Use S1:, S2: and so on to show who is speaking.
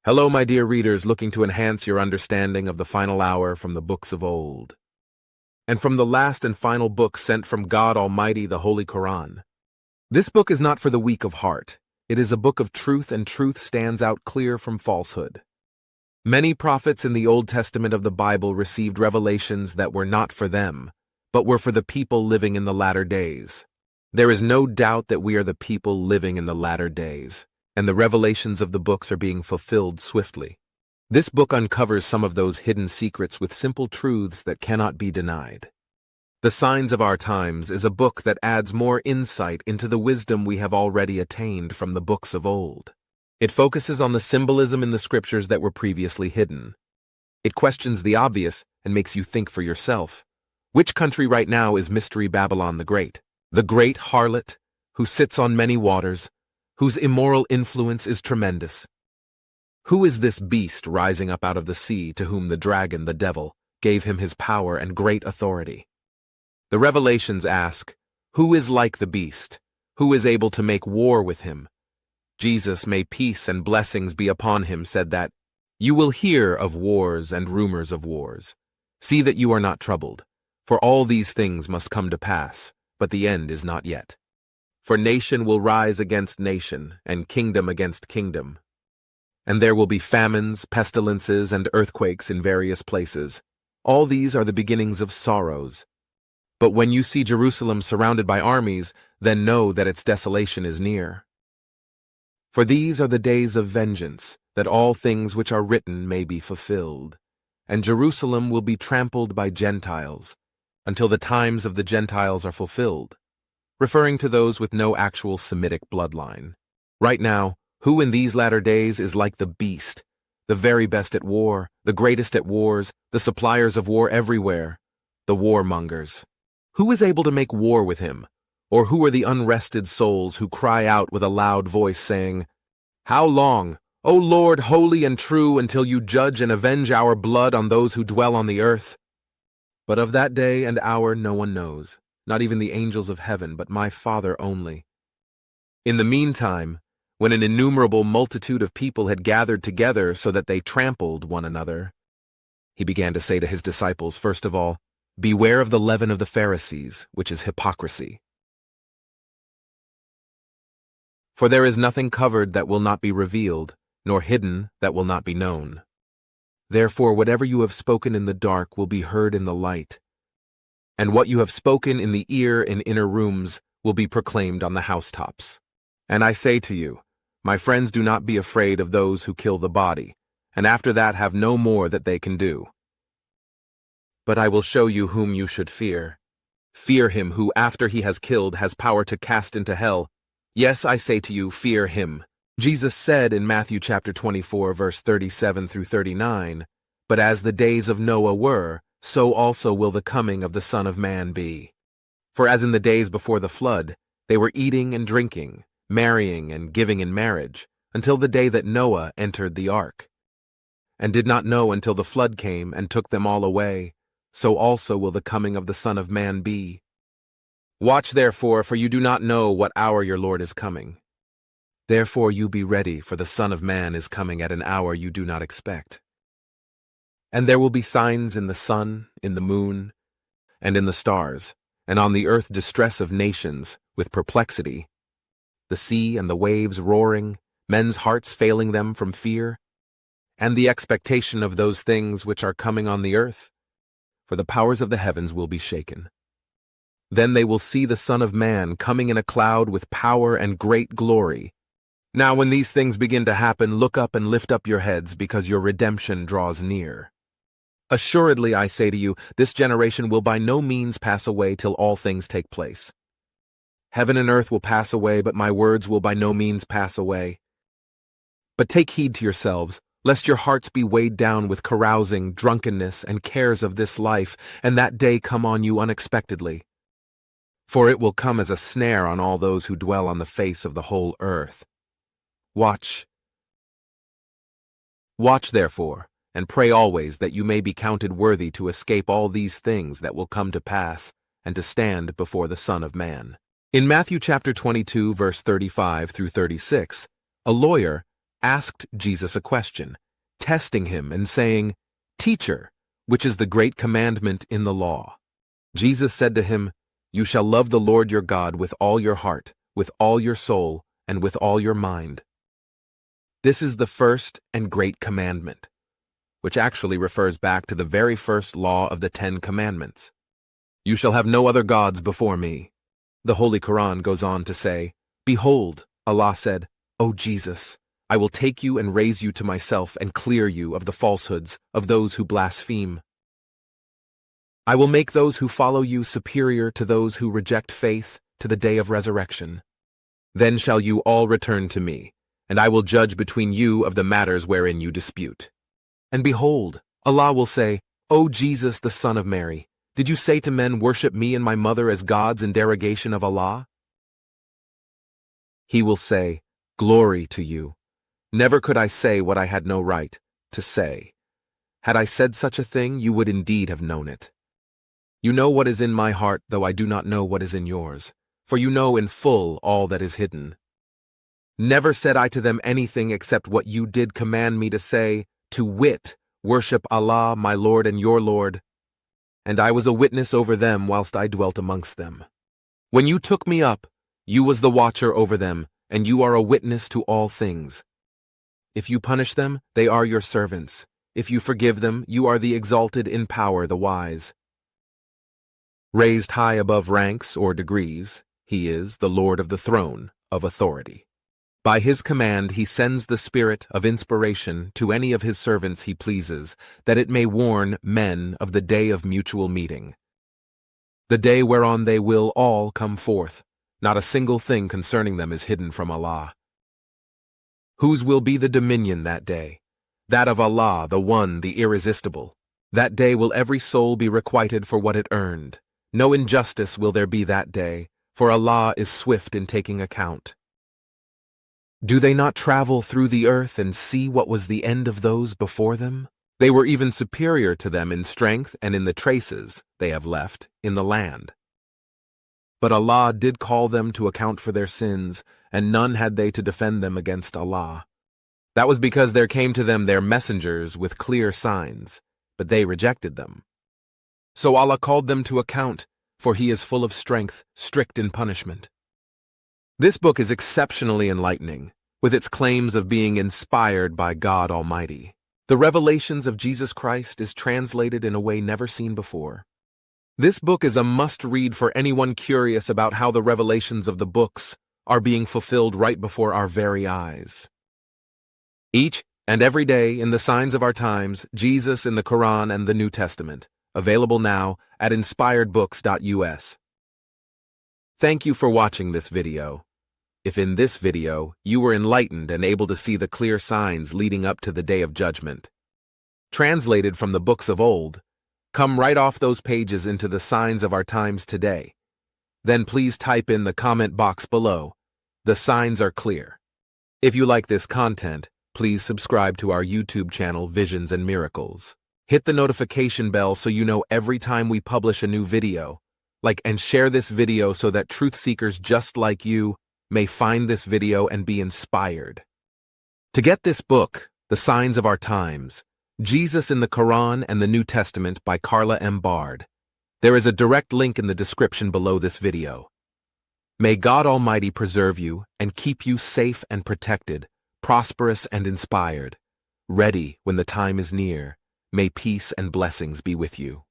S1: Hello, my dear readers, looking to enhance your understanding of the final hour from the books of old, and from the last and final book sent from God Almighty, the Holy Quran. This book is not for the weak of heart. It is a book of truth, and truth stands out clear from falsehood. Many prophets in the Old Testament of the Bible received revelations that were not for them, but were for the people living in the latter days. There is no doubt that we are the people living in the latter days, and the revelations of the books are being fulfilled swiftly. This book uncovers some of those hidden secrets with simple truths that cannot be denied. The Signs of Our Times is a book that adds more insight into the wisdom we have already attained from the books of old. It focuses on the symbolism in the scriptures that were previously hidden. It questions the obvious and makes you think for yourself. Which country right now is Mystery Babylon the Great? The great harlot, who sits on many waters, whose immoral influence is tremendous. Who is this beast rising up out of the sea to whom the dragon, the devil, gave him his power and great authority? The Revelations ask, who is like the beast? Who is able to make war with him? Jesus, may peace and blessings be upon him, said that, "You will hear of wars and rumors of wars. See that you are not troubled, for all these things must come to pass, but the end is not yet. For nation will rise against nation, and kingdom against kingdom. And there will be famines, pestilences, and earthquakes in various places. All these are the beginnings of sorrows. But when you see Jerusalem surrounded by armies, then know that its desolation is near. For these are the days of vengeance, that all things which are written may be fulfilled. And Jerusalem will be trampled by Gentiles, until the times of the Gentiles are fulfilled," referring to those with no actual Semitic bloodline. Right now, who in these latter days is like the beast, the very best at war, the greatest at wars, the suppliers of war everywhere, the warmongers? Who is able to make war with him? Or who are the unrested souls who cry out with a loud voice, saying, "How long, O Lord, holy and true, until you judge and avenge our blood on those who dwell on the earth?" But of that day and hour no one knows, not even the angels of heaven, but my Father only. In the meantime, when an innumerable multitude of people had gathered together so that they trampled one another, he began to say to his disciples, first of all, "Beware of the leaven of the Pharisees, which is hypocrisy. For there is nothing covered that will not be revealed, nor hidden that will not be known. Therefore whatever you have spoken in the dark will be heard in the light, and what you have spoken in the ear in inner rooms will be proclaimed on the housetops. And I say to you, my friends, do not be afraid of those who kill the body, and after that have no more that they can do. But I will show you whom you should fear. Fear him who, after he has killed, has power to cast into hell. Yes, I say to you, fear him." Jesus said in Matthew chapter 24, verse 37 through 39, "But as the days of Noah were, so also will the coming of the Son of Man be. For as in the days before the flood, they were eating and drinking, marrying and giving in marriage, until the day that Noah entered the ark, and did not know until the flood came and took them all away, so also will the coming of the Son of Man be. Watch therefore, for you do not know what hour your Lord is coming. Therefore you be ready, for the Son of Man is coming at an hour you do not expect. And there will be signs in the sun, in the moon, and in the stars, and on the earth distress of nations, with perplexity, the sea and the waves roaring, men's hearts failing them from fear, and the expectation of those things which are coming on the earth, for the powers of the heavens will be shaken. Then they will see the Son of Man coming in a cloud with power and great glory. Now when these things begin to happen, look up and lift up your heads, because your redemption draws near. Assuredly, I say to you, this generation will by no means pass away till all things take place. Heaven and earth will pass away, but my words will by no means pass away. But take heed to yourselves, lest your hearts be weighed down with carousing, drunkenness, and cares of this life, and that day come on you unexpectedly. For it will come as a snare on all those who dwell on the face of the whole earth. Watch, therefore, and pray always that you may be counted worthy to escape all these things that will come to pass, and to stand before the Son of Man. In Matthew chapter 22, verse 35 through 36, a lawyer asked Jesus a question, testing him and saying, "Teacher, which is the great commandment in the law?" Jesus said to him, "You shall love the Lord your God with all your heart, with all your soul, and with all your mind. This is the first and great commandment," which actually refers back to the very first law of the 10 Commandments. "You shall have no other gods before me." The Holy Quran goes on to say, "Behold," Allah said, "O Jesus, I will take you and raise you to myself and clear you of the falsehoods of those who blaspheme. I will make those who follow you superior to those who reject faith to the day of resurrection. Then shall you all return to me, and I will judge between you of the matters wherein you dispute. And behold, Allah will say, O Jesus, the Son of Mary, did you say to men, worship me and my mother as gods in derogation of Allah? He will say, Glory to you. Never could I say what I had no right to say. Had I said such a thing, you would indeed have known it. You know what is in my heart, though I do not know what is in yours, for you know in full all that is hidden. Never said I to them anything except what you did command me to say, to wit, worship Allah, my Lord and your Lord. And I was a witness over them whilst I dwelt amongst them. When you took me up, you was the watcher over them, and you are a witness to all things. If you punish them, they are your servants. If you forgive them, you are the exalted in power, the wise. Raised high above ranks or degrees, he is the Lord of the throne of authority. By his command he sends the spirit of inspiration to any of his servants he pleases, that it may warn men of the day of mutual meeting. The day whereon they will all come forth. Not a single thing concerning them is hidden from Allah. Whose will be the dominion that day? That of Allah, the One, the Irresistible. That day will every soul be requited for what it earned. No injustice will there be that day, for Allah is swift in taking account. Do they not travel through the earth and see what was the end of those before them? They were even superior to them in strength and in the traces they have left in the land. But Allah did call them to account for their sins, and none had they to defend them against Allah. That was because there came to them their messengers with clear signs, but they rejected them. So Allah called them to account, for He is full of strength, strict in punishment. This book is exceptionally enlightening, with its claims of being inspired by God Almighty. The revelations of Jesus Christ is translated in a way never seen before. This book is a must-read for anyone curious about how the revelations of the books are being fulfilled right before our very eyes. Each and every day in the signs of our times, Jesus in the Quran and the New Testament, available now at inspiredbooks.us. Thank you for watching this video. If in this video you were enlightened and able to see the clear signs leading up to the Day of Judgment, translated from the books of old, come right off those pages into the signs of our times today. Then please type in the comment box below, "The signs are clear." If you like this content, please subscribe to our YouTube channel Visions and Miracles. Hit the notification bell so you know every time we publish a new video. Like and share this video so that truth seekers just like you may find this video and be inspired. To get this book, The Signs of Our Times, Jesus in the Quran and the New Testament by Carla M. Bard, there is a direct link in the description below this video. May God Almighty preserve you and keep you safe and protected, prosperous and inspired, ready when the time is near. May peace and blessings be with you.